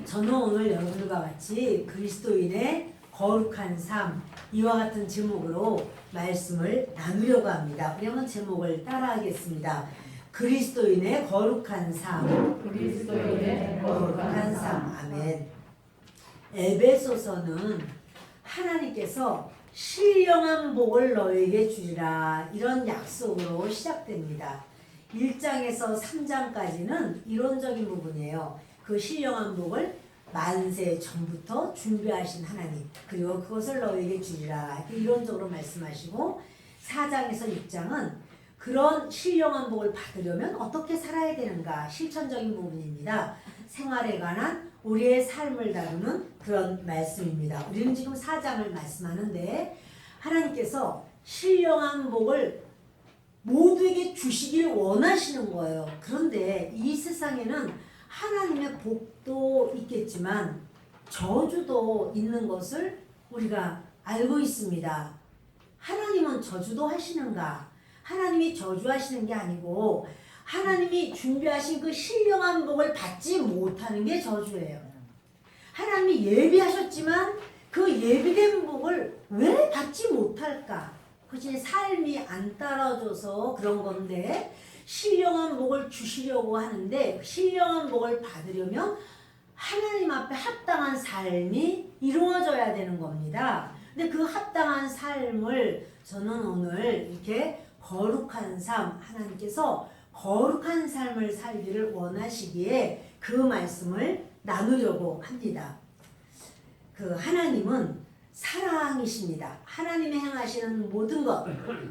저는 오늘 여러분들과 같이 그리스도인의 거룩한 삶 이와 같은 제목으로 말씀을 나누려고 합니다. 우리 한번 제목을 따라하겠습니다. 그리스도인의 거룩한 삶. 그리스도인의 거룩한 삶. 아멘. 에베소서는 하나님께서 신령한 복을 너에게 주리라 이런 약속으로 시작됩니다. 1장에서 3장까지는 이론적인 부분이에요. 그 신령한 복을 만세 전부터 준비하신 하나님, 그리고 그것을 너에게 주리라 이론적으로 말씀하시고, 4장에서 6장은 그런 신령한 복을 받으려면 어떻게 살아야 되는가 실천적인 부분입니다. 생활에 관한 우리의 삶을 다루는 그런 말씀입니다. 우리는 지금 4장을 말씀하는데 하나님께서 신령한 복을 모두에게 주시길 원하시는 거예요. 그런데 이 세상에는 하나님의 복도 있겠지만 저주도 있는 것을 우리가 알고 있습니다. 하나님은 저주도 하시는가? 하나님이 저주하시는 게 아니고 하나님이 준비하신 그 신령한 복을 받지 못하는 게 저주예요. 하나님이 예비하셨지만 그 예비된 복을 왜 받지 못할까? 그것이 삶이 안 따라줘서 그런 건데, 신령한 복을 주시려고 하는데 신령한 복을 받으려면 하나님 앞에 합당한 삶이 이루어져야 되는 겁니다. 근데 그 합당한 삶을 저는 오늘 이렇게 거룩한 삶, 하나님께서 거룩한 삶을 살기를 원하시기에 그 말씀을 나누려고 합니다. 그 하나님은 사랑이십니다. 하나님이 행하시는 모든 것,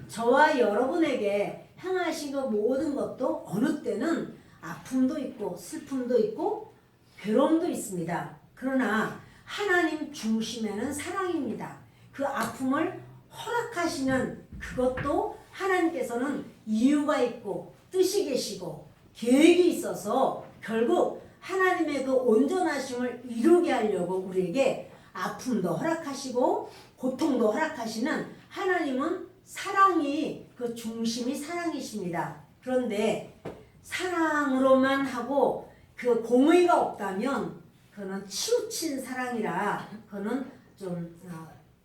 저와 여러분에게 행하신 그 모든 것도 어느 때는 아픔도 있고 슬픔도 있고 괴로움도 있습니다. 그러나 하나님 중심에는 사랑입니다. 그 아픔을 허락하시는 그것도 하나님께서는 이유가 있고 뜻이 계시고 계획이 있어서 결국 하나님의 그 온전하심을 이루게 하려고 우리에게 아픔도 허락하시고 고통도 허락하시는 하나님은 사랑이 그 중심이 사랑이십니다. 그런데 사랑으로만 하고 그 공의가 없다면 그는 치우친 사랑이라 그는 좀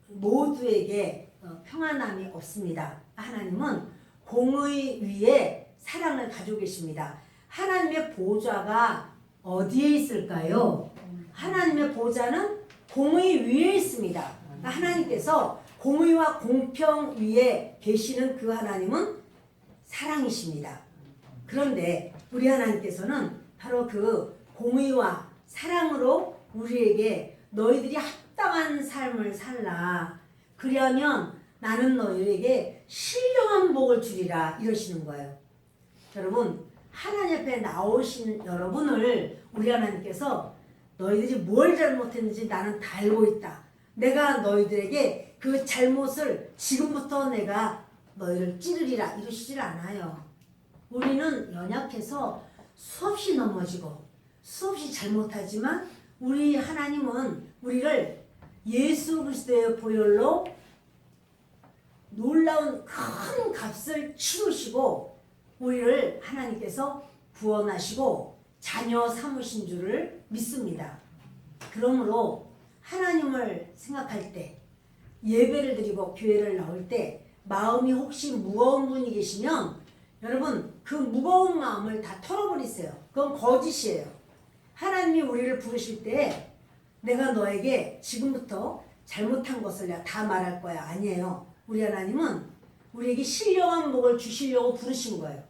모두에게 평안함이 없습니다. 하나님은 공의 위에 사랑을 가지고 계십니다. 하나님의 보좌가 어디에 있을까요? 하나님의 보좌는 공의 위에 있습니다. 하나님께서 공의와 공평 위에 계시는 그 하나님은 사랑이십니다. 그런데 우리 하나님께서는 바로 그 공의와 사랑으로 우리에게 너희들이 합당한 삶을 살라. 그러면 나는 너희에게 신령한 복을 주리라 이러시는 거예요. 여러분, 하나님 앞에 나오신 여러분을 우리 하나님께서 너희들이 뭘 잘못했는지 나는 다 알고 있다. 내가 너희들에게 그 잘못을 지금부터 내가 너희를 찌르리라 이러시질 않아요. 우리는 연약해서 수없이 넘어지고 수없이 잘못하지만 우리 하나님은 우리를 예수 그리스도의 보혈로 놀라운 큰 값을 치르시고 우리를 하나님께서 구원하시고 자녀 삼으신 줄을 믿습니다. 그러므로 하나님을 생각할 때, 예배를 드리고 교회를 나올 때 마음이 혹시 무거운 분이 계시면 여러분 그 무거운 마음을 다 털어버리세요. 그건 거짓이에요. 하나님이 우리를 부르실 때 내가 너에게 지금부터 잘못한 것을 내가 다 말할 거야. 아니에요. 우리 하나님은 우리에게 신령한 복을 주시려고 부르신 거예요.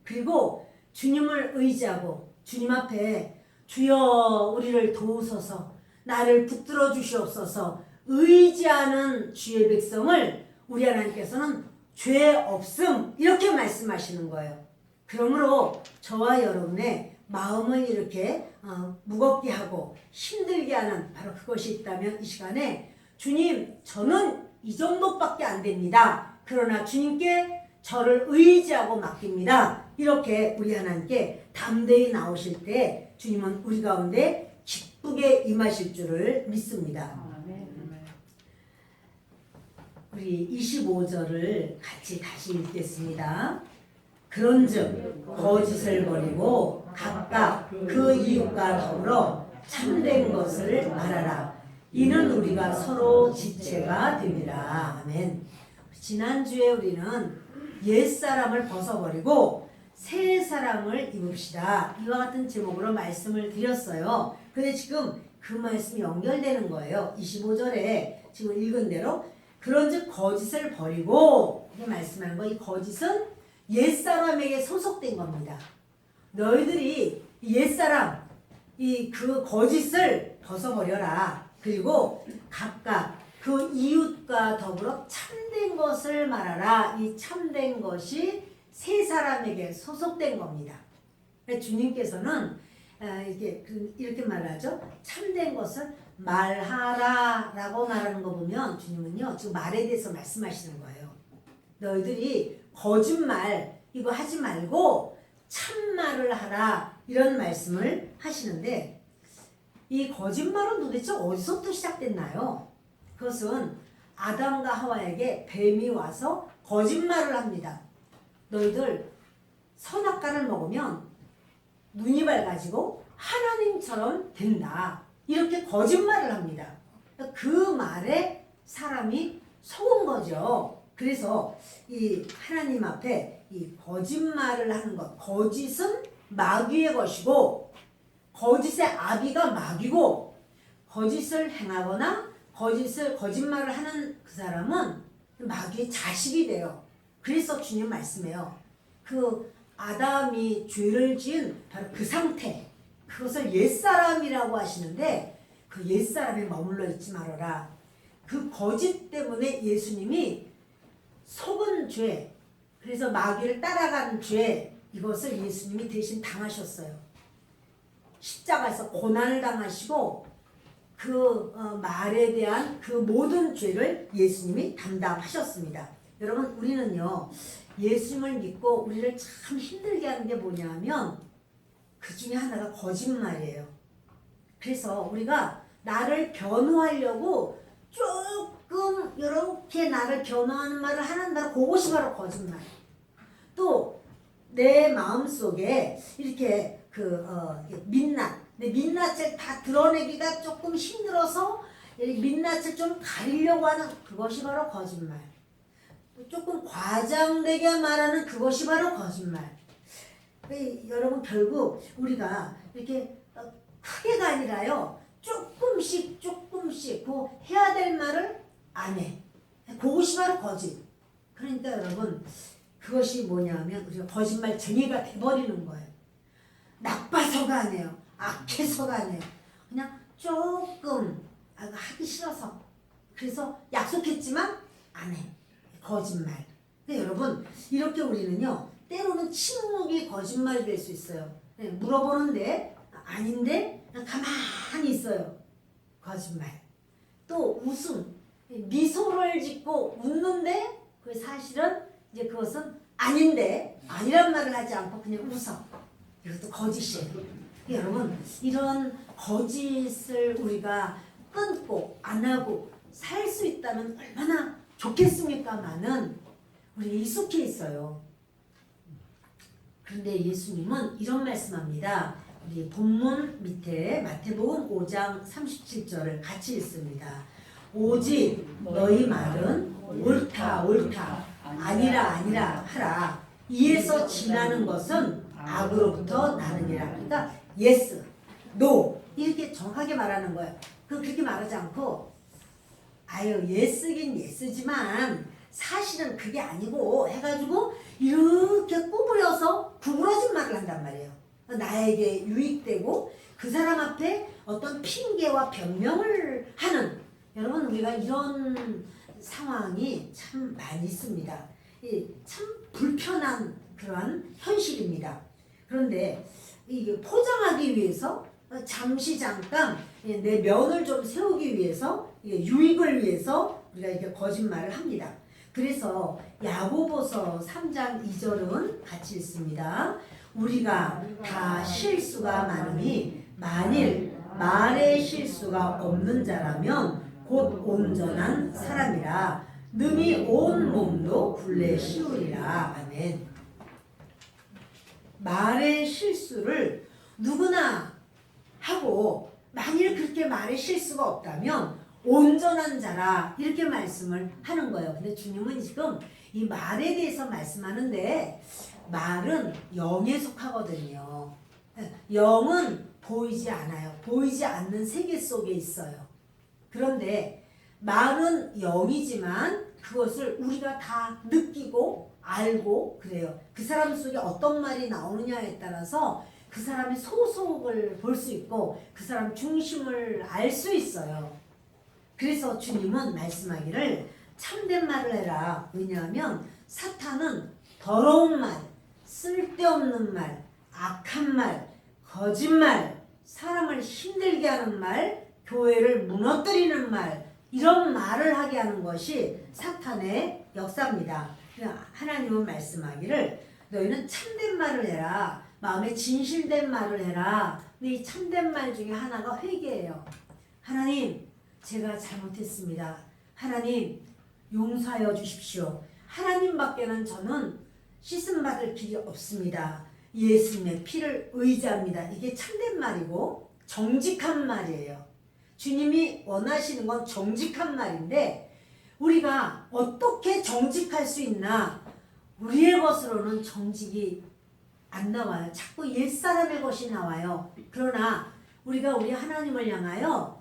그리고 주님을 의지하고 주님 앞에 주여 우리를 도우소서, 나를 붙들어 주시옵소서 의지하는 주의 백성을 우리 하나님께서는 죄 없음 이렇게 말씀하시는 거예요. 그러므로 저와 여러분의 마음을 이렇게 무겁게 하고 힘들게 하는 바로 그것이 있다면 이 시간에 주님 저는 이 정도밖에 안 됩니다. 그러나 주님께 저를 의지하고 맡깁니다. 이렇게 우리 하나님께 담대히 나오실 때 주님은 우리 가운데 기쁘게 임하실 줄을 믿습니다. 우리 25절을 같이 다시 읽겠습니다. 그런즉 거짓을 버리고 각각 그 이웃과 더불어 참된 것을 말하라. 이는 우리가 서로 지체가 됨이라. 아멘. 지난주에 우리는 옛사람을 벗어버리고 새 사람을 입읍시다. 이와 같은 제목으로 말씀을 드렸어요. 근데 지금 그 말씀이 연결되는 거예요. 25절에 지금 읽은 대로 그런즉 거짓을 버리고 이렇게 말씀하는 거. 이 거짓은 옛사람에게 소속된 겁니다. 너희들이 옛사람 그 거짓을 벗어버려라. 그리고 각각 그 이웃과 더불어 참된 것을 말하라. 이 참된 것이 세 사람에게 소속된 겁니다. 주님께서는 이렇게 말하죠. 참된 것을 말하라 라고 말하는 거 보면 주님은요 지금 말에 대해서 말씀하시는 거예요. 너희들이 거짓말 이거 하지 말고 참말을 하라 이런 말씀을 하시는데 이 거짓말은 도대체 어디서부터 시작됐나요? 그것은 아담과 하와에게 뱀이 와서 거짓말을 합니다. 너희들 선악과를 먹으면 눈이 밝아지고 하나님처럼 된다. 이렇게 거짓말을 합니다. 그 말에 사람이 속은 거죠. 그래서 이 하나님 앞에 이 거짓말을 하는 것, 거짓은 마귀의 것이고 거짓의 아비가 마귀고 거짓을 행하거나 거짓말을 하는 그 사람은 마귀의 자식이 돼요. 그래서 주님 말씀해요. 그 아담이 죄를 지은 바로 그 상태, 그것을 옛사람이라고 하시는데 그 옛사람에 머물러 있지 말아라. 그 거짓 때문에 예수님이 속은 죄, 그래서 마귀를 따라간 죄, 이것을 예수님이 대신 당하셨어요. 십자가에서 고난을 당하시고 그 말에 대한 그 모든 죄를 예수님이 담당하셨습니다. 여러분 우리는요 예수님을 믿고 우리를 참 힘들게 하는 게 뭐냐면 그 중에 하나가 거짓말이에요. 그래서 우리가 나를 변호하려고 조금 이렇게 나를 변호하는 말을 하는 말, 그것이 바로 거짓말. 또 내 마음속에 이렇게 민낯, 내 민낯을 다 드러내기가 조금 힘들어서 민낯을 좀 가리려고 하는 그것이 바로 거짓말. 조금 과장되게 말하는 그것이 바로 거짓말. 여러분 결국 우리가 이렇게 크게가 아니라요 조금씩 그 해야 될 말을 안 해. 그것이 바로 거짓. 그러니까 여러분 그것이 뭐냐면 우리가 거짓말쟁이가 돼버리는 거예요. 나빠서가 아니에요. 악해서가 아니에요. 그냥 조금 하기 싫어서. 그래서 약속했지만 안 해. 거짓말. 근데 여러분 이렇게 우리는요 때로는 침묵이 거짓말이 될 수 있어요. 물어보는데 아닌데 그냥 가만히 있어요. 거짓말. 또 웃음, 미소를 짓고 웃는데 그 사실은 이제 그것은 아닌데 아니란 말을 하지 않고 그냥 웃어. 이것도 거짓이에요. 여러분 이런 거짓을 우리가 끊고 안 하고 살 수 있다면 얼마나 좋겠습니까마는 우리 익숙해 있어요. 그런데 예수님은 이런 말씀합니다. 우리 본문 밑에 마태복음 5장 37절을 같이 읽습니다. 오직 너희 말은 옳다 아니라 하라. 이에서 지나는 것은 악으로부터 나느니라. 그러니까 yes, no 이렇게 정확하게 말하는 거예요. 그렇게 말하지 않고 예스긴 예스지만 사실은 그게 아니고 해가지고 이렇게 구부려서 구부러진 말을 한단 말이에요. 나에게 유익되고 그 사람 앞에 어떤 핑계와 변명을 하는, 여러분 우리가 이런 상황이 참 많이 있습니다. 참 불편한 그런 현실입니다. 그런데 이게 포장하기 위해서 잠깐 내 면을 좀 세우기 위해서 유익을 위해서 우리가 이렇게 거짓말을 합니다. 그래서 야고보서 3장 2절은 같이 읽습니다. 우리가 다 실수가 많으니 만일 말에 실수가 없는 자라면 곧 온전한 사람이라 능히 온 몸도 굴레 씌우리라. 아멘. 말의 실수를 누구나 하고 만일 그렇게 말에 실수가 없다면 온전한 자라 이렇게 말씀을 하는 거예요. 근데 주님은 지금 이 말에 대해서 말씀하는데 말은 영에 속하거든요. 영은 보이지 않아요. 보이지 않는 세계 속에 있어요. 그런데 말은 영이지만 그것을 우리가 다 느끼고 알고 그래요. 그 사람 속에 어떤 말이 나오느냐에 따라서 그 사람의 소속을 볼 수 있고 그 사람 중심을 알 수 있어요. 그래서 주님은 말씀하기를 참된 말을 해라. 왜냐하면 사탄은 더러운 말, 쓸데없는 말, 악한 말, 거짓말, 사람을 힘들게 하는 말, 교회를 무너뜨리는 말, 이런 말을 하게 하는 것이 사탄의 역사입니다. 하나님은 말씀하기를 너희는 참된 말을 해라. 마음에 진실된 말을 해라. 근데 이 참된 말 중에 하나가 회개예요. 하나님, 제가 잘못했습니다. 하나님, 용서하여 주십시오. 하나님밖에는 저는 씻음받을 길이 없습니다. 예수님의 피를 의지합니다. 이게 참된 말이고 정직한 말이에요. 주님이 원하시는 건 정직한 말인데 우리가 어떻게 정직할 수 있나? 우리의 것으로는 정직이 안 나와요. 자꾸 옛사람의 것이 나와요. 그러나 우리가 우리 하나님을 향하여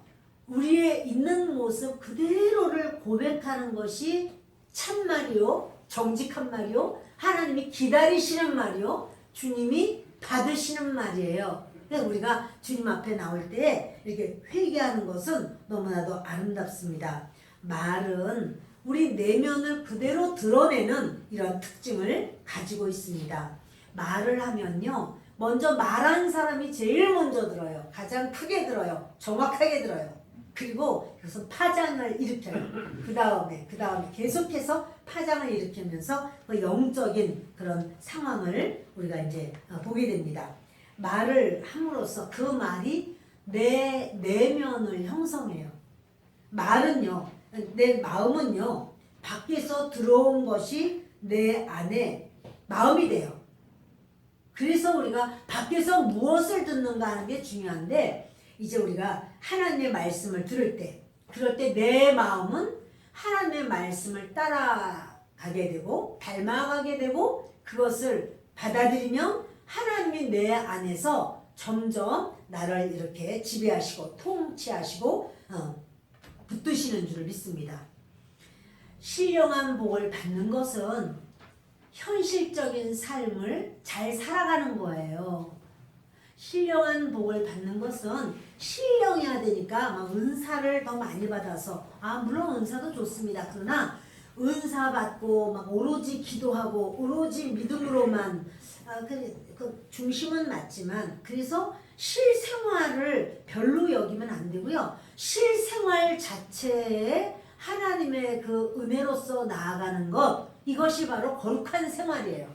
우리의 있는 모습 그대로를 고백하는 것이 참말이요, 정직한 말이요, 하나님이 기다리시는 말이요, 주님이 받으시는 말이에요. 그래서 우리가 주님 앞에 나올 때 이렇게 회개하는 것은 너무나도 아름답습니다. 말은 우리 내면을 그대로 드러내는 이런 특징을 가지고 있습니다. 말을 하면요, 먼저 말하는 사람이 제일 먼저 들어요. 가장 크게 들어요. 정확하게 들어요. 그리고 그것은 파장을 일으켜요. 그 다음에 계속해서 파장을 일으키면서 그 영적인 그런 상황을 우리가 이제 보게 됩니다. 말을 함으로써 그 말이 내 내면을 형성해요. 말은요, 내 마음은요, 밖에서 들어온 것이 내 안에 마음이 돼요. 그래서 우리가 밖에서 무엇을 듣는가 하는 게 중요한데 이제 우리가 하나님의 말씀을 들을 때 그럴 때 내 마음은 하나님의 말씀을 따라가게 되고 닮아가게 되고 그것을 받아들이면 하나님이 내 안에서 점점 나를 이렇게 지배하시고 통치하시고 붙드시는 줄을 믿습니다. 신령한 복을 받는 것은 현실적인 삶을 잘 살아가는 거예요. 신령한 복을 받는 것은 신령해야 되니까 막 은사를 더 많이 받아서 물론 은사도 좋습니다. 그러나 은사 받고 막 오로지 기도하고 오로지 믿음으로만 그 중심은 맞지만 그래서 실생활을 별로 여기면 안 되고요. 실생활 자체에 하나님의 그 은혜로서 나아가는 것 이것이 바로 거룩한 생활이에요.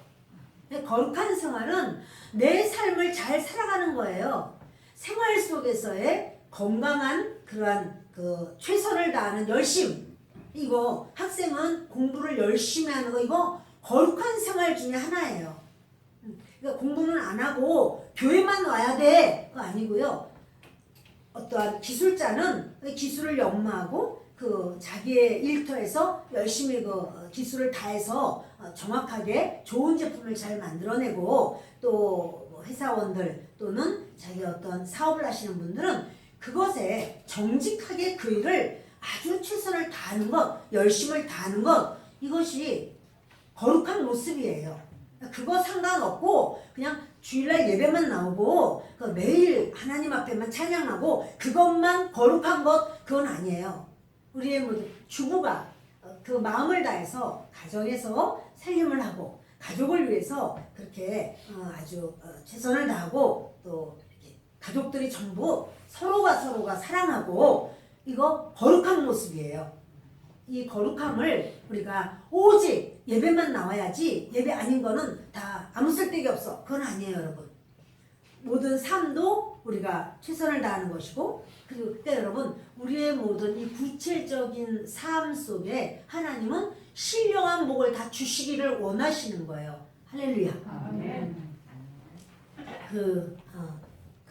거룩한 생활은 내 삶을 잘 살아가는 거예요. 생활 속에서의 건강한 그러한 그 최선을 다하는 열심. 이거 학생은 공부를 열심히 하는 거 이거 거룩한 생활 중에 하나예요. 그러니까 공부는 안 하고 교회만 와야 돼. 그거 아니고요. 어떠한 기술자는 기술을 연마하고 그 자기의 일터에서 열심히 그 기술을 다해서 정확하게 좋은 제품을 잘 만들어내고 또 회사원들 또는 자기 어떤 사업을 하시는 분들은 그것에 정직하게 그 일을 아주 최선을 다하는 것, 열심을 다하는 것 이것이 거룩한 모습이에요. 그거 상관없고 그냥 주일날 예배만 나오고 그 매일 하나님 앞에만 찬양하고 그것만 거룩한 것 그건 아니에요. 우리의 모두 주부가 그 마음을 다해서 가정에서 살림을 하고 가족을 위해서 그렇게 아주 최선을 다하고 또 이렇게 가족들이 전부 서로가 사랑하고 이거 거룩한 모습이에요. 이 거룩함을 우리가 오직 예배만 나와야지 예배 아닌 거는 다 아무 쓸데기 없어. 그건 아니에요, 여러분. 모든 삶도 우리가 최선을 다하는 것이고 그리고 그때 여러분 우리의 모든 이 구체적인 삶 속에 하나님은 신령한 복을 다 주시기를 원하시는 거예요. 할렐루야. 아멘.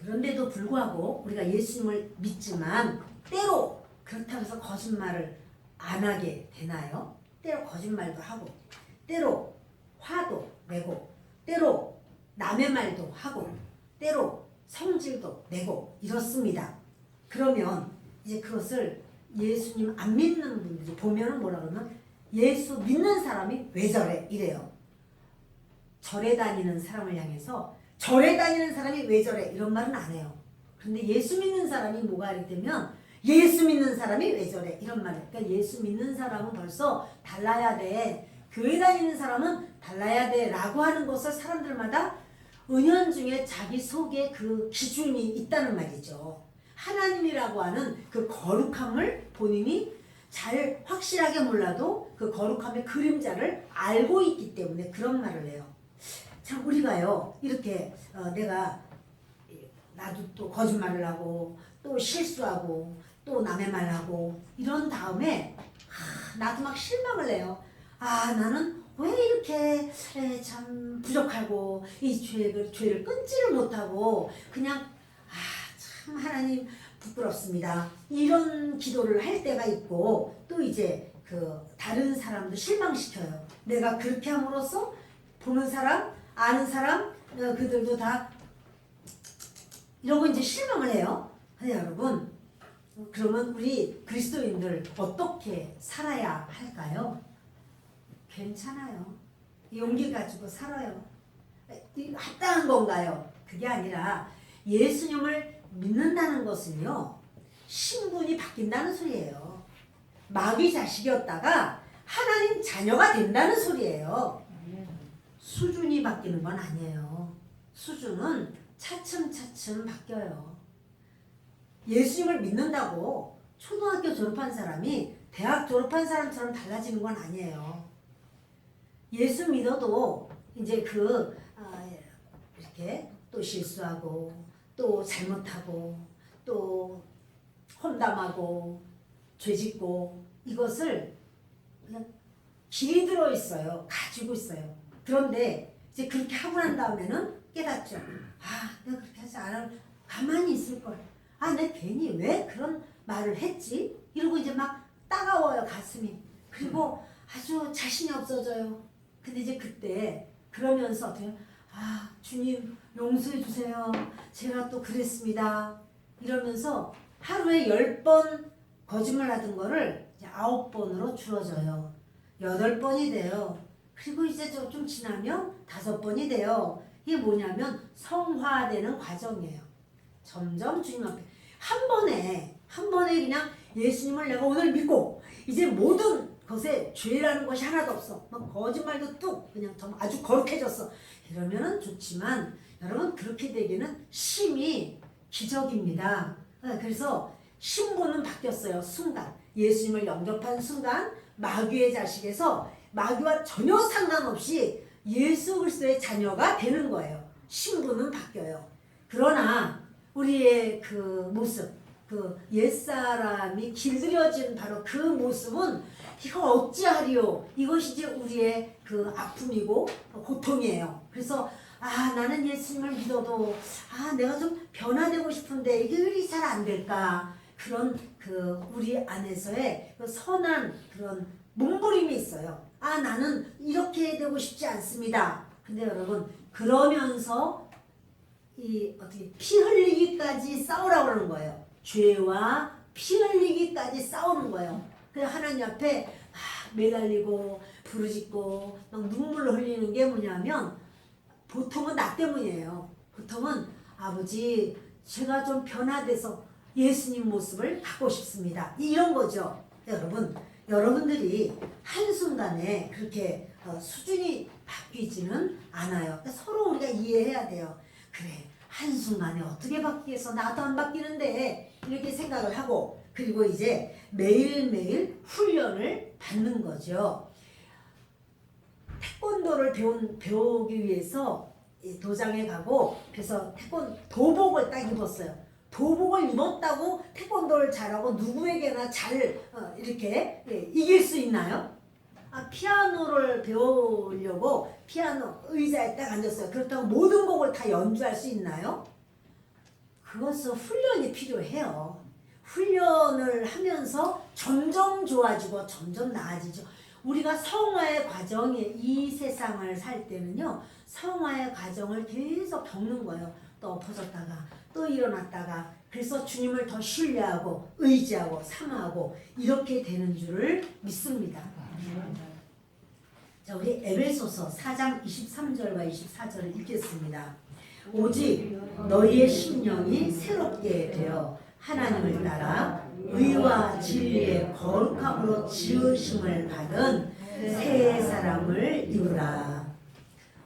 그런데도 불구하고 우리가 예수님을 믿지만 때로 그렇다고 해서 거짓말을 안 하게 되나요? 때로 거짓말도 하고 때로 화도 내고 때로 남의 말도 하고 때로 성질도 내고 이렇습니다. 그러면 이제 그것을 예수님 안 믿는 분들이 보면은 뭐라 그러면 예수 믿는 사람이 왜 저래? 이래요. 절에 다니는 사람을 향해서 절에 다니는 사람이 왜 저래? 이런 말은 안 해요. 그런데 예수 믿는 사람이 뭐가 이랬다면 예수 믿는 사람이 왜 저래? 이런 말을. 그러니까 예수 믿는 사람은 벌써 달라야 돼. 교회 다니는 사람은 달라야 돼. 라고 하는 것을 사람들마다 은연중에 자기 속에 그 기준이 있다는 말이죠. 하나님이라고 하는 그 거룩함을 본인이 잘 확실하게 몰라도 그 거룩함의 그림자를 알고 있기 때문에 그런 말을 해요. 참 우리가요 이렇게 내가 나도 또 거짓말을 하고 또 실수하고 또 남의 말하고 이런 다음에 나도 막 실망을 해요. 나는 왜 이렇게 참 부족하고 이 죄를 끊지를 못하고 그냥 참 하나님 부끄럽습니다. 이런 기도를 할 때가 있고 또 이제 그 다른 사람도 실망시켜요. 내가 그렇게 함으로써 보는 사람, 아는 사람, 그들도 다 이러고 이제 실망을 해요. 근데 여러분, 그러면 우리 그리스도인들 어떻게 살아야 할까요? 괜찮아요. 용기 가지고 살아요. 합당한 건가요? 그게 아니라 예수님을 믿는다는 것은요, 신분이 바뀐다는 소리예요. 마귀 자식이었다가 하나님 자녀가 된다는 소리예요. 수준이 바뀌는 건 아니에요. 수준은 차츰차츰 바뀌어요. 예수님을 믿는다고 초등학교 졸업한 사람이 대학 졸업한 사람처럼 달라지는 건 아니에요. 예수 믿어도 이제 이렇게 또 실수하고 또 잘못하고 또 험담하고 죄짓고 이것을 그냥 길이 들어 있어요. 가지고 있어요. 그런데 이제 그렇게 하고 난 다음에는 깨닫죠. 내가 그렇게 하지 않아 가만히 있을 걸. 내가 괜히 왜 그런 말을 했지? 이러고 이제 막 따가워요, 가슴이. 그리고 아주 자신이 없어져요. 근데 이제 그때 그러면서 어떻게 주님 용서해 주세요. 제가 또 그랬습니다. 이러면서 하루에 10번 거짓말 하던 거를 이제 9번으로 줄어져요. 8번이 돼요. 그리고 이제 좀 지나면 5번이 돼요. 이게 뭐냐면 성화되는 과정이에요. 점점 주님 앞에 한 번에 그냥 예수님을 내가 오늘 믿고 이제 모든 것에 죄라는 것이 하나도 없어. 막 거짓말도 뚝 그냥 아주 거룩해졌어. 이러면은 좋지만 여러분 그렇게 되기는 심히 기적입니다. 그래서 신분은 바뀌었어요. 순간 예수님을 영접한 순간 마귀의 자식에서 마귀와 전혀 상관없이 예수 그리스도의 자녀가 되는 거예요. 신분은 바뀌어요. 그러나 우리의 그 모습, 그 옛사람이 길들여진 바로 그 모습은 이거 어찌하리요? 이것이 이제 우리의 그 아픔이고 고통이에요. 그래서 나는 예수님을 믿어도 내가 좀 변화되고 싶은데 이게 왜 잘 안 될까? 그런 그 우리 안에서의 그 선한 그런 몸부림이 있어요. 나는 이렇게 되고 싶지 않습니다. 근데 여러분 그러면서 어떻게 피 흘리기까지 싸우라고 그러는 거예요. 죄와 피 흘리기까지 싸우는 거예요. 그래서 하나님 앞에 매달리고 부르짖고 막 눈물을 흘리는 게 뭐냐면 보통은 나 때문이에요. 보통은 아버지 제가 좀 변화돼서 예수님 모습을 갖고 싶습니다. 이런 거죠. 여러분들이 한순간에 그렇게 수준이 바뀌지는 않아요. 그러니까 서로 우리가 이해해야 돼요. 그래 한순간에 어떻게 바뀌겠어? 나도 안 바뀌는데 이렇게 생각을 하고 그리고 이제 매일매일 훈련을 받는 거죠. 태권도를 배우기 위해서 도장에 가고 그래서 도복을 딱 입었어요. 도복을 입었다고 태권도를 잘하고 누구에게나 잘 이렇게 이길 수 있나요? 피아노를 배우려고 피아노 의자에 딱 앉았어요. 그렇다고 모든 곡을 다 연주할 수 있나요? 그것은 훈련이 필요해요. 훈련을 하면서 점점 좋아지고 점점 나아지죠. 우리가 성화의 과정에 이 세상을 살 때는요. 성화의 과정을 계속 겪는 거예요. 또 엎어졌다가 또 일어났다가 그래서 주님을 더 신뢰하고 의지하고 사모하고 이렇게 되는 줄을 믿습니다. 자, 우리 에베소서 4장 23절과 24절을 읽겠습니다. 오직 너희의 심령이 새롭게 되어 하나님을 따라 의와 진리의 거룩함으로 지으심을 받은 새 사람을 입으라.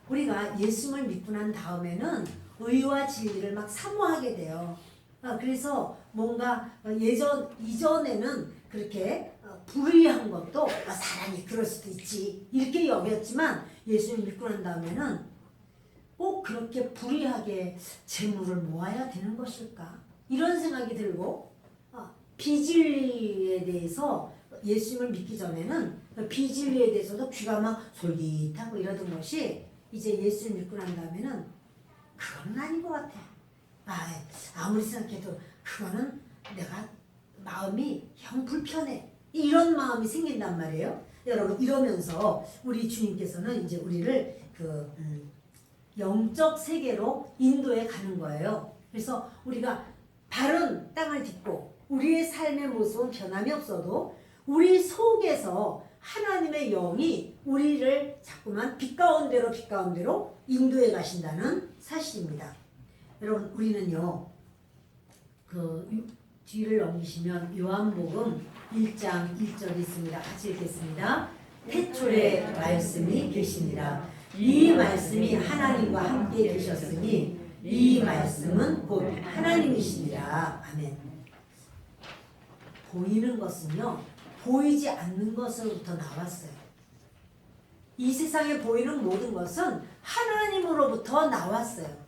우리가 예수를 믿고 난 다음에는 의와 진리를 막 사모하게 돼요. 그래서 뭔가 이전에는 그렇게 불의한 것도 사람이 그럴 수도 있지 이렇게 여겼지만 예수를 믿고 난 다음에는 꼭 그렇게 불의하게 재물을 모아야 되는 것일까? 이런 생각이 들고 비진리에 대해서 예수님을 믿기 전에는 비진리에 대해서도 귀가 막 솔깃하고 이러던 것이 이제 예수를 믿고 난 다음에는 그건 아닌 것 같아. 아무리 생각해도 그거는 내가 마음이 영 불편해. 이런 마음이 생긴단 말이에요. 여러분 이러면서 우리 주님께서는 이제 우리를 영적 세계로 인도해 가는 거예요. 그래서 우리가 바른 땅을 딛고 우리의 삶의 모습은 변함이 없어도 우리 속에서 하나님의 영이 우리를 자꾸만 빛 가운데로 인도해 가신다는 사실입니다. 여러분 우리는요 뒤를 넘기시면 요한복음 1장 1절이 있습니다. 같이 읽겠습니다. 태초에 말씀이 계시니라. 이 말씀이 하나님과 함께 계셨으니 이 말씀은 곧 하나님이시니라. 아멘. 보이는 것은요 보이지 않는 것으로부터 나왔어요. 이 세상에 보이는 모든 것은 하나님으로부터 나왔어요.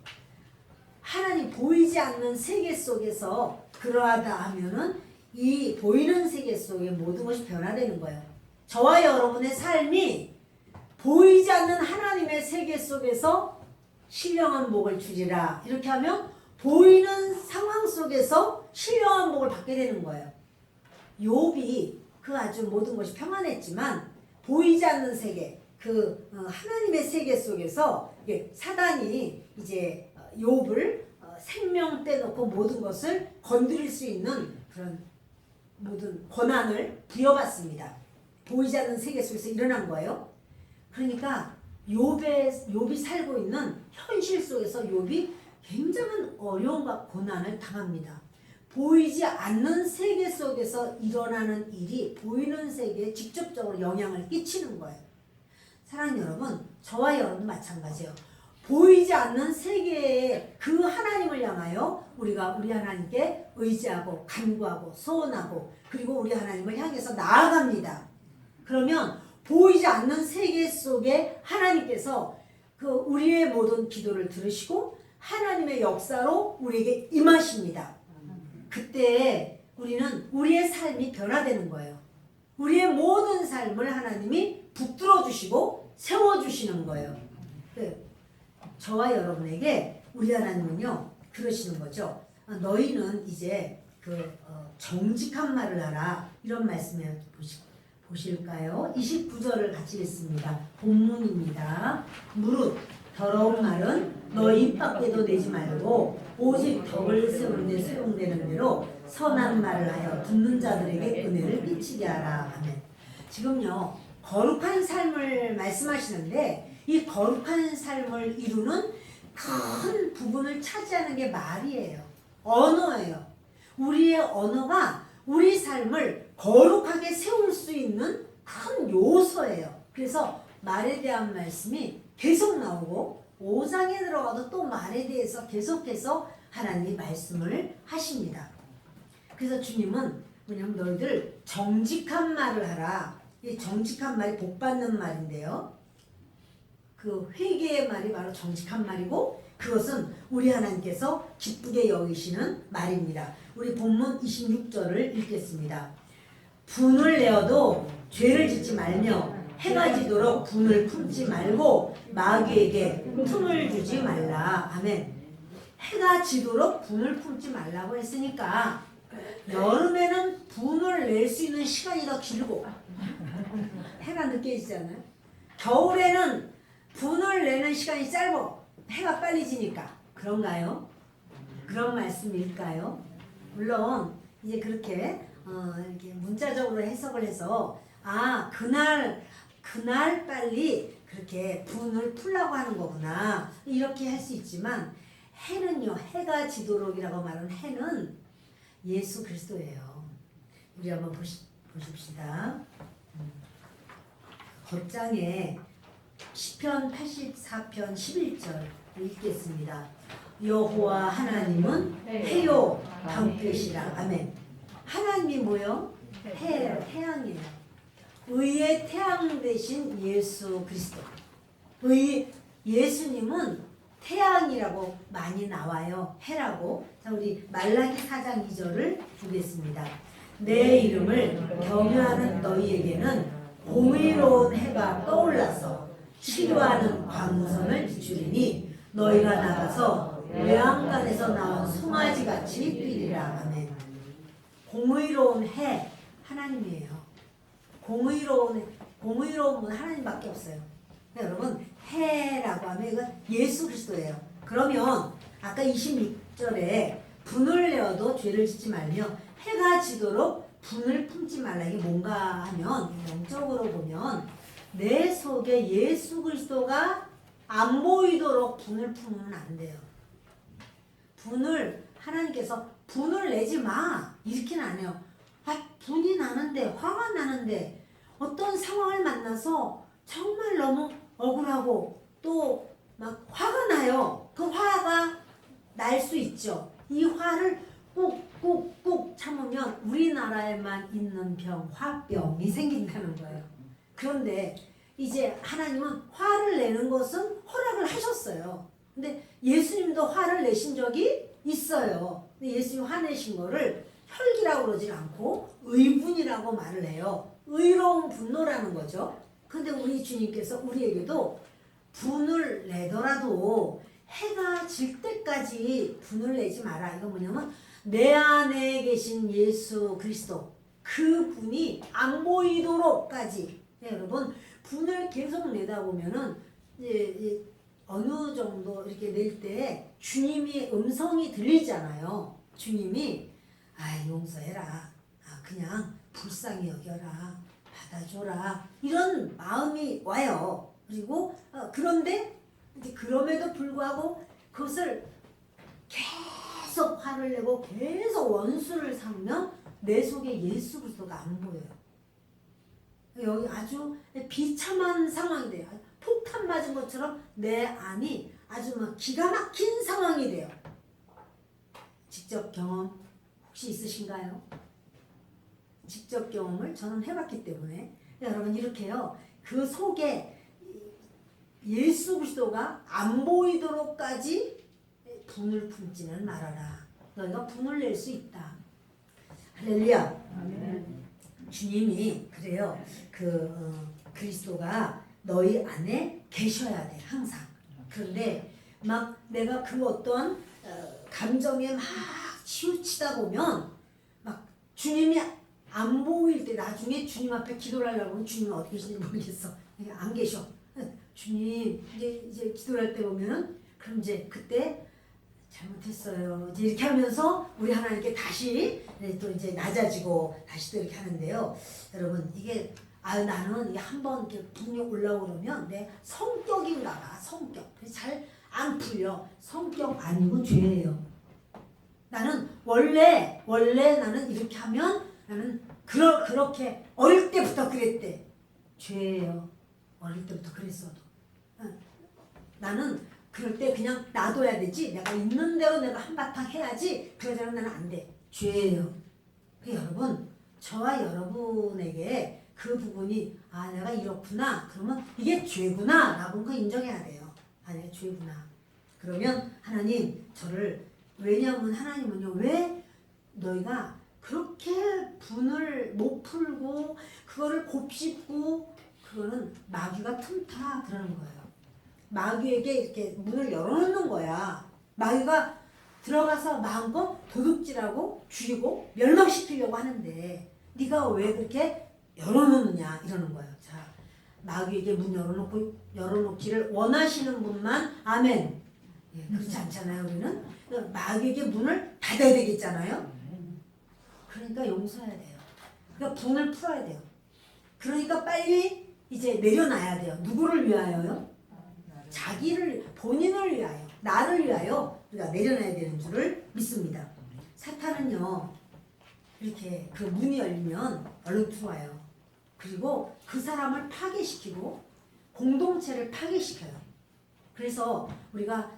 하나님 보이지 않는 세계 속에서 그러하다 하면은 이 보이는 세계 속에 모든 것이 변화되는 거예요. 저와 여러분의 삶이 보이지 않는 하나님의 세계 속에서 신령한 복을 주리라. 이렇게 하면 보이는 상황 속에서 신령한 복을 받게 되는 거예요. 욥이 그 아주 모든 것이 평안했지만 보이지 않는 세계, 하나님의 세계 속에서 사단이 이제 욥을 생명 떼놓고 모든 것을 건드릴 수 있는 그런 모든 권한을 부여받습니다. 보이지 않는 세계 속에서 일어난 거예요. 그러니까 욥이 살고 있는 현실 속에서 욥이 굉장한 어려움과 고난을 당합니다. 보이지 않는 세계 속에서 일어나는 일이 보이는 세계에 직접적으로 영향을 끼치는 거예요. 사랑하는 여러분, 저와 여러분 마찬가지예요. 보이지 않는 세계의 그 하나님을 향하여 우리가 우리 하나님께 의지하고 간구하고 소원하고 그리고 우리 하나님을 향해서 나아갑니다. 그러면 보이지 않는 세계 속에 하나님께서 우리의 모든 기도를 들으시고 하나님의 역사로 우리에게 임하십니다. 그때 우리는 우리의 삶이 변화되는 거예요. 우리의 모든 삶을 하나님이 붙들어 주시고 세워 주시는 거예요. 저와 여러분에게 우리 하나님은요 그러시는 거죠. 너희는 이제 정직한 말을 하라. 이런 말씀을 보실까요? 29절을 같이 읽습니다. 본문입니다. 무릇 더러운 말은 너희 입 밖에도 내지 말고 오직 덕을 세우는 데 사용되는 대로 선한 말을 하여 듣는 자들에게 은혜를 끼치게 하라. 아멘. 지금요 거룩한 삶을 말씀하시는데 이 거룩한 삶을 이루는 큰 부분을 차지하는 게 말이에요. 언어예요. 우리의 언어가 우리 삶을 거룩하게 세울 수 있는 큰 요소예요. 그래서 말에 대한 말씀이 계속 나오고 5장에 들어가도 또 말에 대해서 계속해서 하나님이 말씀을 하십니다. 그래서 주님은 뭐냐면 너희들 정직한 말을 하라. 이 정직한 말이 복받는 말인데요. 회개의 말이 바로 정직한 말이고 그것은 우리 하나님께서 기쁘게 여기시는 말입니다. 우리 본문 26절을 읽겠습니다. 분을 내어도 죄를 짓지 말며 해가 지도록 분을 품지 말고 마귀에게 틈을 주지 말라. 아멘. 해가 지도록 분을 품지 말라고 했으니까 여름에는 분을 낼 수 있는 시간이 더 길고 해가 늦게 지잖아요. 겨울에는 분을 내는 시간이 짧고 해가 빨리 지니까 그런가요? 그런 말씀일까요? 물론 이제 그렇게 이렇게 문자적으로 해석을 해서 그날 빨리 그렇게 분을 풀라고 하는 거구나 이렇게 할 수 있지만 해는요, 해가 지도록이라고 말하는 해는 예수 그리스도예요. 우리 한번 보십시다. 겉장에 시편 84편 11절 읽겠습니다. 여호와 하나님은 해요 방패시라. 아멘. 하나님이 뭐요? 태양이에요. 의의 태양 대신 예수 그리스도. 예수님은 태양이라고 많이 나와요. 해라고. 자, 우리 말라기 4장 2절을 보겠습니다. 내 이름을 경외하는 너희에게는 공의로운 해가 떠올라서 치료하는 광선을 비추리니 너희가 나가서 외양간에서 나온 송아지같이 뛰리라. 아멘. 공의로운 해 하나님이에요. 공의로운 분 하나님밖에 없어요. 여러분 해라고 하면 이건 예수 그리스도예요. 그러면 아까 26절에 분을 내어도 죄를 짓지 말며 해가 지도록 분을 품지 말라. 이게 뭔가 하면 영적으로 보면 내 속에 예수 그리스도가 안 보이도록 분을 품으면 안 돼요. 하나님께서 분을 내지 마 이렇게는 안 해요. 분이 나는데, 화가 나는데 어떤 상황을 만나서 정말 너무 억울하고 또 막 화가 나요. 그 화가 날 수 있죠. 이 화를 꾹꾹꾹 참으면 우리나라에만 있는 병, 화병이 생긴다는 거예요. 그런데 이제 하나님은 화를 내는 것은 허락을 하셨어요. 근데 예수님도 화를 내신 적이 있어요. 근데 예수님 화내신 거를 혈기라고 그러지 않고 의분이라고 말을 해요. 의로운 분노라는 거죠. 근데 우리 주님께서 우리에게도 분을 내더라도 해가 질 때까지 분을 내지 마라. 이건 뭐냐면 내 안에 계신 예수 그리스도 그 분이 안 보이도록까지. 네, 여러분 분을 계속 내다 보면은 이제 어느 정도 이렇게 낼 때 주님의 음성이 들리잖아요. 주님이 용서해라. 그냥 불쌍히 여겨라. 받아줘라. 이런 마음이 와요. 그리고 그런데 이제 그럼에도 불구하고 그것을 계속 화를 내고 계속 원수를 삼으면 내 속에 예수 그리스도가 안 보여요. 여기 아주 비참한 상황이 돼요. 폭탄 맞은 것처럼 내 안이 아주 막 기가 막힌 상황이 돼요. 직접 경험 혹시 있으신가요? 직접 경험을 저는 해봤기 때문에 여러분 이렇게요. 그 속에 예수 그리스도가 안 보이도록까지 분을 품지는 말아라. 너희가 분을 낼 수 있다. 할렐루야. 아멘. 주님이 그래요. 그리스도가 너희 안에 계셔야 돼 항상. 그런데 막 내가 그 어떤 감정에 막 치우치다 보면 막 주님이 안 보일 때 나중에 주님 앞에 기도를 하려고 하면 주님은 어디 계신지 모르겠어. 안 계셔. 주님 이제 기도를 할 때 보면은 그럼 이제 그때 잘못했어요. 이제 이렇게 하면서 우리 하나님께 다시 또 이제 낮아지고 다시 또 이렇게 하는데요. 여러분 이게 나는 이게 한번 이렇게 분이 올라오고 그러면 내 성격인가 봐. 성격. 그래서 잘 안 풀려. 성격 아니고 죄예요. 나는 원래 나는 이렇게 하면 나는 그렇게 어릴 때부터 그랬대. 죄예요. 어릴 때부터 그랬어도. 나는 그럴 때 그냥 놔둬야 되지. 내가 있는 대로 내가 한바탕 해야지. 그러자면 나는 안 돼. 죄예요. 여러분 저와 여러분에게 그 부분이 내가 이렇구나. 그러면 이게 죄구나. 라고 그 인정해야 돼요. 내가 죄구나. 그러면 하나님 저를 왜냐하면 하나님은요. 왜 너희가 그렇게 분을 못 풀고 그거를 곱씹고 그거는 마귀가 틈타 그러는 거예요. 마귀에게 이렇게 문을 열어놓는 거야. 마귀가 들어가서 마음껏 도둑질하고 죽이고 멸망시키려고 하는데 네가 왜 그렇게 열어놓느냐 이러는 거예요. 자, 마귀에게 문 열어놓기를 원하시는 분만 아멘. 예, 그렇지 않잖아요. 우리는 마귀에게 문을 닫아야 되겠잖아요. 그러니까 용서해야 돼요. 그러니까 분을 풀어야 돼요. 그러니까 빨리 이제 내려놔야 돼요. 누구를 위하여요? 자기를, 본인을 위하여, 나를 위하여 우리가 내려놔야 되는 줄을 믿습니다. 사탄은요, 이렇게 그 문이 열리면 얼른 들어와요. 그리고 그 사람을 파괴시키고 공동체를 파괴시켜요. 그래서 우리가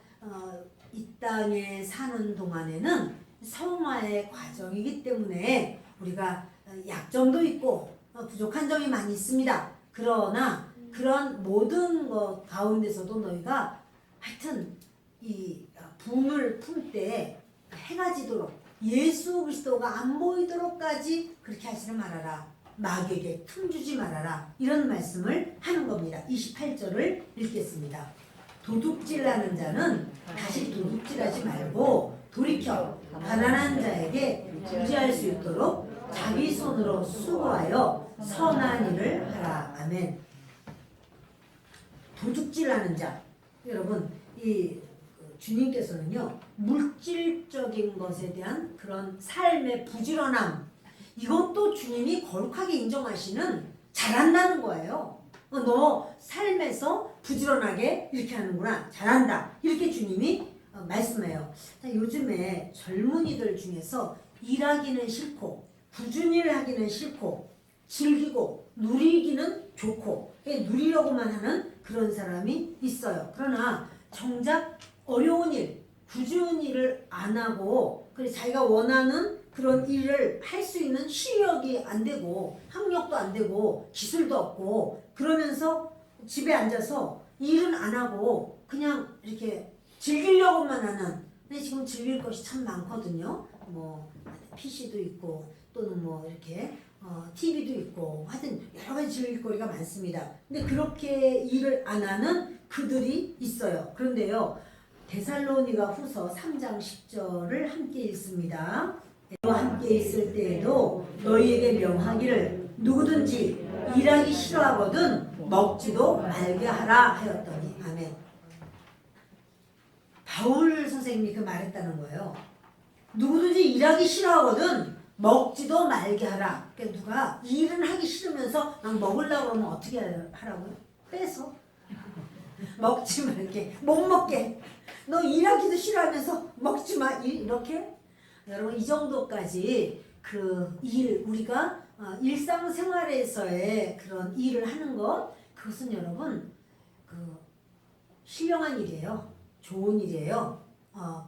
이 땅에 사는 동안에는 성화의 과정이기 때문에 우리가 약점도 있고 부족한 점이 많이 있습니다. 그러나 그런 모든 것 가운데서도 너희가 하여튼 이 분을 풀 때 해가 지도록 예수 그리스도가 안 보이도록까지 그렇게 하지를 말아라. 마귀에게 틈 주지 말아라. 이런 말씀을 하는 겁니다. 28절을 읽겠습니다. 도둑질하는 자는 다시 도둑질하지 말고 돌이켜 가난한 자에게 부지할 수 있도록 자기 손으로 수고하여 선한 일을 하라. 아멘. 도둑질하는 자, 여러분 이 주님께서는요 물질적인 것에 대한 그런 삶의 부지런함, 이것도 주님이 거룩하게 인정하시는 잘한다는 거예요. 너 삶에서 부지런하게 이렇게 하는구나, 잘한다, 이렇게 주님이 말씀해요. 자, 요즘에 젊은이들 중에서 일하기는 싫고 부준일 하기는 싫고 즐기고 누리기는 좋고 누리려고만 하는 그런 사람이 있어요. 그러나 정작 어려운 일, 꾸준한 일을 안 하고 그래 자기가 원하는 그런 일을 할 수 있는 실력이 안 되고 학력도 안 되고 기술도 없고 그러면서 집에 앉아서 일은 안 하고 그냥 이렇게 즐기려고만 하는. 근데 지금 즐길 것이 참 많거든요. 뭐 PC도 있고 또는 뭐 이렇게 TV도 있고 하여튼 여러 가지 즐길 거리가 많습니다. 근데 그렇게 일을 안 하는 그들이 있어요. 그런데요, 데살로니가 후서 3장 10절을 함께 읽습니다. 너와 함께 있을 때에도 너희에게 명하기를 누구든지 일하기 싫어하거든 먹지도 말게 하라 하였더니. 아멘. 바울 선생님이 그 말했다는 거예요. 누구든지 일하기 싫어하거든 먹지도 말게 하라. 그러니까 누가 일은 하기 싫으면서 난 먹으려고 그러면 어떻게 하라고요? 빼서 먹지 말게, 못 먹게. 너 일하기도 싫어하면서 먹지 마. 이렇게 여러분 이 정도까지 그 일, 우리가 일상생활에서의 그런 일을 하는 것, 그것은 여러분 그 신령한 일이에요. 좋은 일이에요.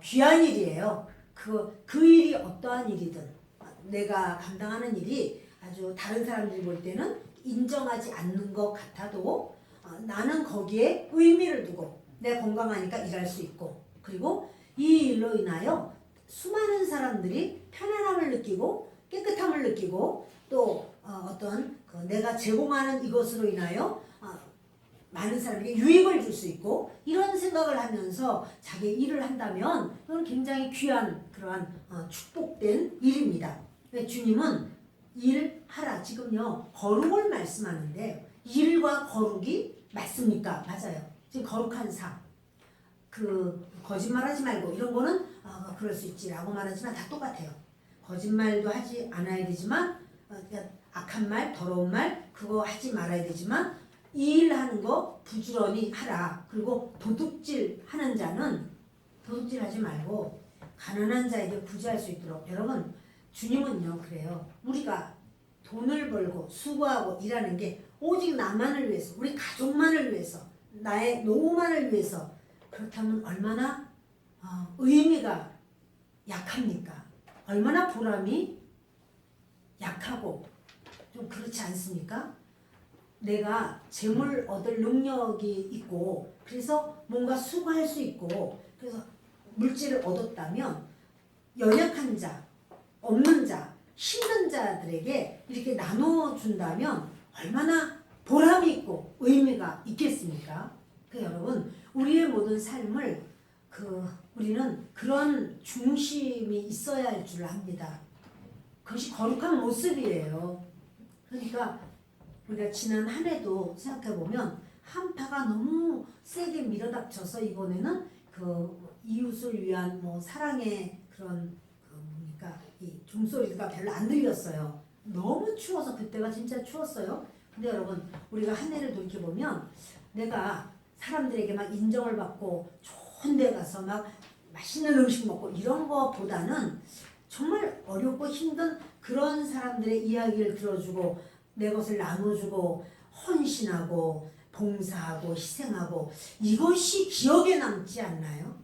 귀한 일이에요. 그 일이 어떠한 일이든 내가 감당하는 일이 아주 다른 사람들이 볼 때는 인정하지 않는 것 같아도 나는 거기에 의미를 두고 내가 건강하니까 일할 수 있고, 그리고 이 일로 인하여 수많은 사람들이 편안함을 느끼고 깨끗함을 느끼고 또 어떤 내가 제공하는 이것으로 인하여 많은 사람에게 유익을 줄 수 있고, 이런 생각을 하면서 자기 일을 한다면 이건 굉장히 귀한 그러한 축복된 일입니다. 주님은 일하라, 지금요 거룩을 말씀하는데 일과 거룩이 맞습니까? 맞아요. 지금 거룩한 삶, 거짓말하지 말고 이런 거는 그럴 수 있지라고 말하지만 다 똑같아요. 거짓말도 하지 않아야 되지만 악한 말, 더러운 말 그거 하지 말아야 되지만 이 일하는 거 부지런히 하라. 그리고 도둑질 하는 자는 도둑질하지 말고 가난한 자에게 구제할 수 있도록. 여러분 주님은요 그래요. 우리가 돈을 벌고 수고하고 일하는 게 오직 나만을 위해서, 우리 가족만을 위해서, 나의 노후만을 위해서. 그렇다면 얼마나 의미가 약합니까? 얼마나 보람이 약하고 좀 그렇지 않습니까? 내가 재물 얻을 능력이 있고 그래서 뭔가 수고할 수 있고 그래서 물질을 얻었다면 연약한 자, 없는 자, 힘든 자들에게 이렇게 나눠준다면 얼마나 보람이 있고 의미가 있겠습니까? 여러분 우리의 모든 삶을 우리는 그런 중심이 있어야 할 줄 압니다. 그것이 거룩한 모습이에요. 그러니까 우리가 지난 한 해도 생각해 보면 한파가 너무 세게 밀어닥쳐서 이번에는 이웃을 위한 사랑의 그런 뭡니까 이 종소리가 별로 안 들렸어요. 너무 추워서 그때가 진짜 추웠어요. 근데 여러분 우리가 한 해를 돌이켜 보면 내가 사람들에게 막 인정을 받고 좋은 데 가서 막 맛있는 음식 먹고 이런 거보다는 정말 어렵고 힘든 그런 사람들의 이야기를 들어주고 내 것을 나눠주고 헌신하고 봉사하고 희생하고 이것이 기억에 남지 않나요?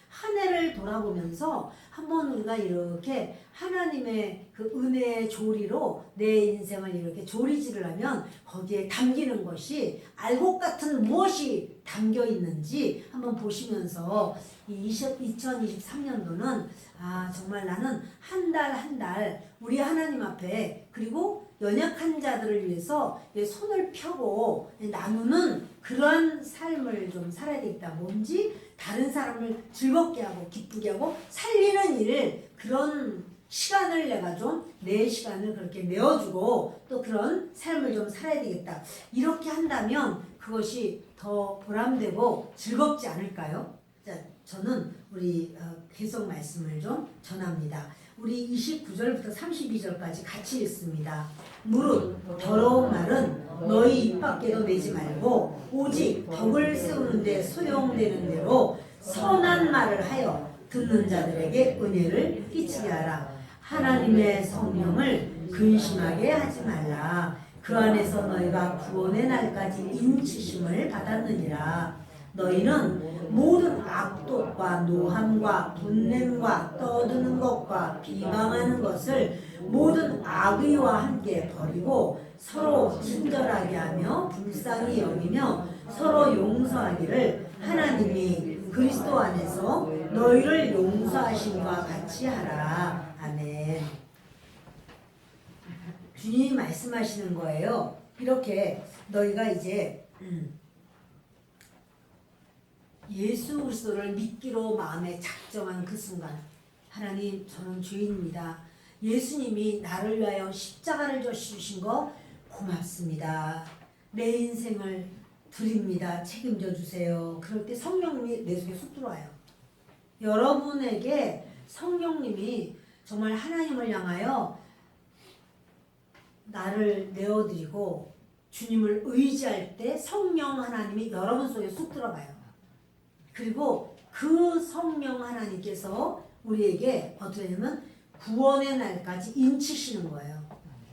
한 해를 돌아보면서 한번 우리가 이렇게 하나님의 그 은혜의 조리로 내 인생을 이렇게 조리질을 하면 거기에 담기는 것이 알곡 같은 무엇이 담겨 있는지 한번 보시면서 이 2023년도는 정말 나는 한 달 한 달 우리 하나님 앞에 그리고 연약한 자들을 위해서 손을 펴고 나누는 그러한 삶을 좀 살아야 되겠다. 뭔지 다른 사람을 즐겁게 하고 기쁘게 하고 살리는 일 그런 시간을 내가 좀 내 시간을 그렇게 내어주고 또 그런 삶을 좀 살아야 되겠다. 이렇게 한다면 그것이 더 보람되고 즐겁지 않을까요? 자, 저는 우리 계속 말씀을 좀 전합니다. 우리 29절부터 32절까지 같이 읽습니다. 무릇 더러운 말은 너희 입 밖에도 내지 말고 오직 덕을 세우는 데 소용되는 대로 선한 말을 하여 듣는 자들에게 은혜를 끼치게 하라. 하나님의 성령을 근심하게 하지 말라. 그 안에서 너희가 구원의 날까지 인치심을 받았느니라. 너희는 모든 악독과 노함과 분냄과 떠드는 것과 비방하는 것을 모든 악의와 함께 버리고 서로 친절하게 하며 불쌍히 여기며 서로 용서하기를 하나님이 그리스도 안에서 너희를 용서하심과 같이 하라. 아멘. 주님이 말씀하시는 거예요. 이렇게 너희가 이제 예수 그리스도를 믿기로 마음에 작정한 그 순간 하나님 저는 죄인입니다. 예수님이 나를 위하여 십자가를 져주신 거 고맙습니다. 내 인생을 드립니다. 책임져 주세요. 그럴 때 성령님이 내 속에 쑥 들어와요. 여러분에게 성령님이 정말 하나님을 향하여 나를 내어드리고 주님을 의지할 때 성령 하나님이 여러분 속에 쑥 들어가요. 그리고 그 성령 하나님께서 우리에게 어떻게 되면 구원의 날까지 인치시는 거예요.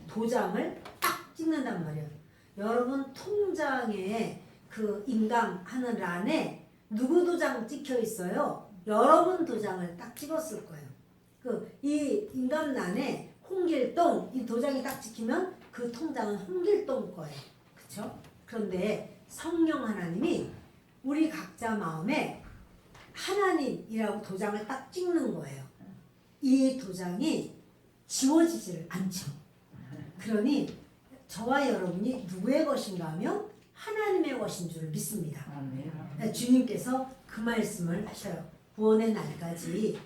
도장을 딱 찍는단 말이에요. 여러분 통장에 그 인감하는 란에 누구 도장 찍혀 있어요? 여러분 도장을 딱 찍었을 거예요. 이 인감란에 홍길동 이 도장이 딱 찍히면 그 통장은 홍길동 거예요. 그렇죠? 그런데 성령 하나님이 우리 각자 마음에 하나님이라고 도장을 딱 찍는 거예요. 이 도장이 지워지지를 않죠. 그러니 저와 여러분이 누구의 것인가 하면 하나님의 것인 줄 믿습니다. 주님께서 그 말씀을 하셔요. 구원의 날까지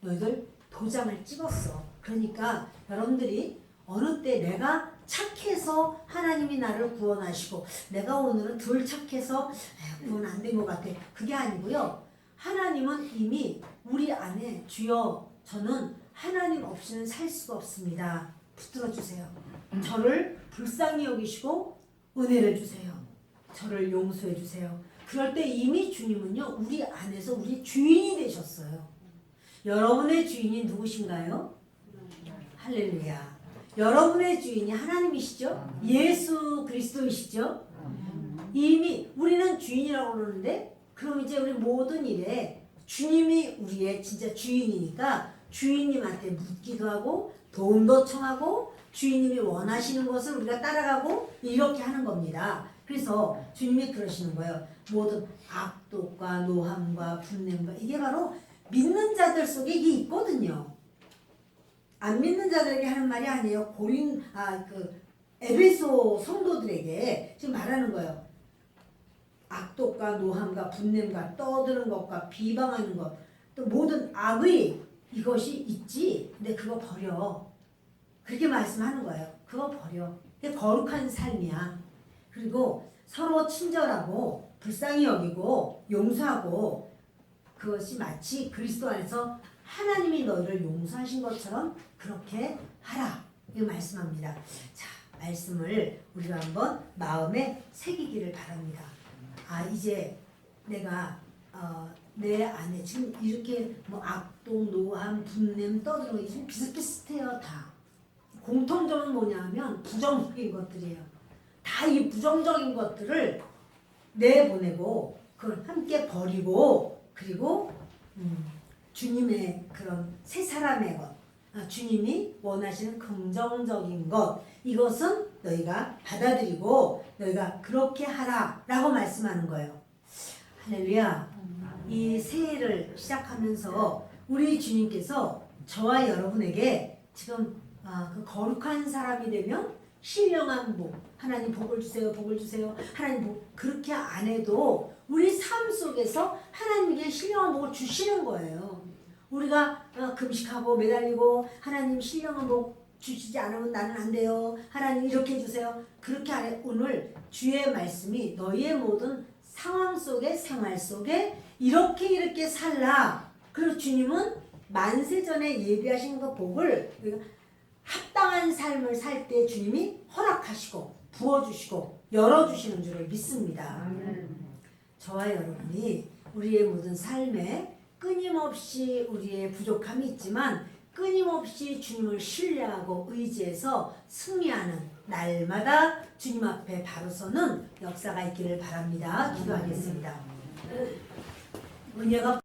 너희들 도장을 찍었어. 그러니까 여러분들이 어느 때 내가 착해서 하나님이 나를 구원하시고 내가 오늘은 덜 착해서 구원 안 된 것 같아. 그게 아니고요. 하나님은 이미 우리 안에 주여 저는 하나님 없이는 살 수가 없습니다. 붙들어 주세요. 저를 불쌍히 여기시고 은혜를 주세요. 저를 용서해 주세요. 그럴 때 이미 주님은요 우리 안에서 우리 주인이 되셨어요. 여러분의 주인이 누구신가요? 할렐루야. 여러분의 주인이 하나님이시죠? 예수 그리스도이시죠? 이미 우리는 주인이라고 그러는데 그럼 이제 우리 모든 일에 주님이 우리의 진짜 주인이니까 주인님한테 묻기도 하고 도움도 청하고 주인님이 원하시는 것을 우리가 따라가고 이렇게 하는 겁니다. 그래서 주님이 그러시는 거예요. 모든 악독과 노함과 분냄과 이게 바로 믿는 자들 속에 이게 있거든요. 안 믿는 자들에게 하는 말이 아니에요. 에베소 성도들에게 지금 말하는 거예요. 악독과 노함과 분냄과 떠드는 것과 비방하는 것, 또 모든 악의 이것이 있지. 근데 그거 버려. 그렇게 말씀하는 거예요. 그거 버려. 그게 거룩한 삶이야. 그리고 서로 친절하고 불쌍히 여기고 용서하고, 그것이 마치 그리스도 안에서 하나님이 너희를 용서하신 것처럼 그렇게 하라. 이거 말씀합니다. 자, 말씀을 우리가 한번 마음에 새기기를 바랍니다. 아, 이제 내가 내 안에 지금 이렇게 뭐 악독, 노함, 분냄, 떠드는 게 지금 비슷비슷해요. 다. 공통점은 뭐냐 하면 부정적인 것들이에요. 다 이 부정적인 것들을 내보내고 그걸 함께 버리고, 그리고 주님의 그런 새 사람의 것, 주님이 원하시는 긍정적인 것, 이것은 너희가 받아들이고 너희가 그렇게 하라라고 말씀하는 거예요. 할렐루야. 이 새해를 시작하면서 우리 주님께서 저와 여러분에게 지금 그 거룩한 사람이 되면 신령한 복, 하나님 복을 주세요, 복을 주세요, 하나님 복, 그렇게 안 해도 우리 삶 속에서 하나님께 신령한 복을 주시는 거예요. 우리가 금식하고 매달리고 하나님 신령한 복 주시지 않으면 나는 안 돼요, 하나님 이렇게 해주세요, 그렇게 안 해. 오늘 주의 말씀이 너희의 모든 상황 속에, 생활 속에 이렇게 살라. 그리고 주님은 만세전에 예비하신 그 복을 합당한 삶을 살 때 주님이 허락하시고 부어주시고 열어주시는 줄을 믿습니다. 저와 여러분이 우리의 모든 삶에 끊임없이 우리의 부족함이 있지만 끊임없이 주님을 신뢰하고 의지해서 승리하는 날마다 주님 앞에 바로 서는 역사가 있기를 바랍니다. 기도하겠습니다. 은혜가